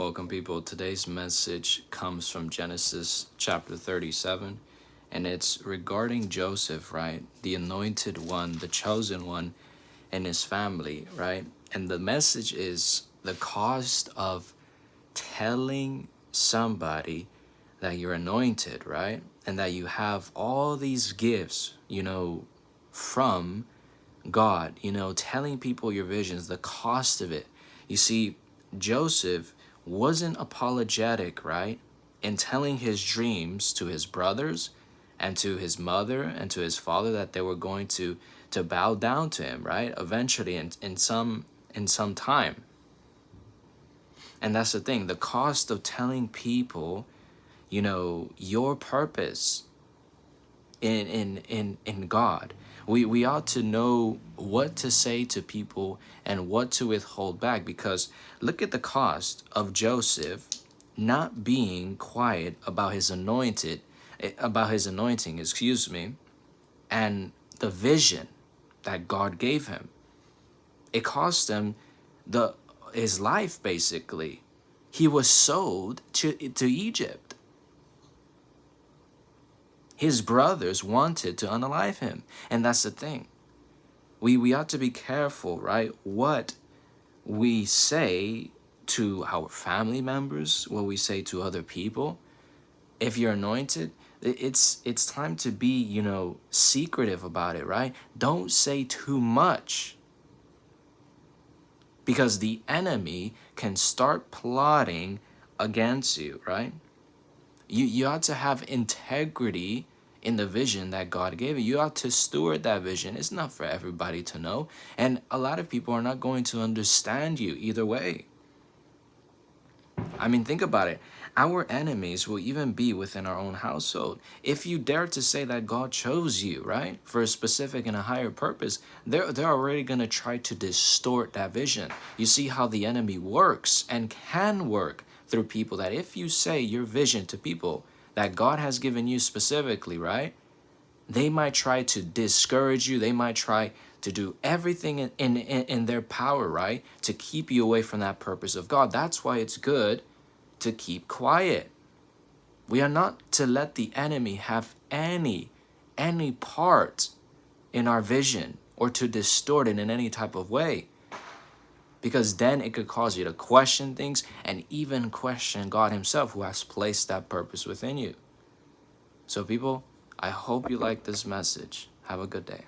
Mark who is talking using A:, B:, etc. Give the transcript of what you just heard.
A: Welcome, people. Today's message comes from Genesis chapter 37, and it's regarding Joseph, right? The anointed one, the chosen one, and his family, right? And the message is the cost of telling somebody that you're anointed, right? And that you have all these gifts, from God, telling people your visions, the cost of it. You see, Joseph wasn't apologetic, right? In telling his dreams to his brothers and to his mother and to his father that they were going to bow down to him, right? Eventually in some time. And that's the thing, the cost of telling people, your purpose in God. We ought to know what to say to people and what to withhold back, because look at the cost of Joseph not being quiet about his anointing, and the vision that God gave him. It cost him his life, basically. He was sold to Egypt. His brothers wanted to unalive him. And that's the thing. We ought to be careful, right? What we say to our family members, what we say to other people. If you're anointed, it's time to be, secretive about it, right? Don't say too much, because the enemy can start plotting against you, right? You ought to have integrity in the vision that God gave you. You ought to steward that vision. It's not for everybody to know. And a lot of people are not going to understand you either way. I mean, think about it. Our enemies will even be within our own household. If you dare to say that God chose you, right, for a specific and a higher purpose, they're already going to try to distort that vision. You see how the enemy works and can work through people, that if you say your vision to people that God has given you specifically, right, they might try to discourage you. They might try to do everything in their power, right, to keep you away from that purpose of God. That's why it's good to keep quiet. We are not to let the enemy have any part in our vision or to distort it in any type of way, because then it could cause you to question things and even question God himself, who has placed that purpose within you. So people, I hope you like this message. Have a good day.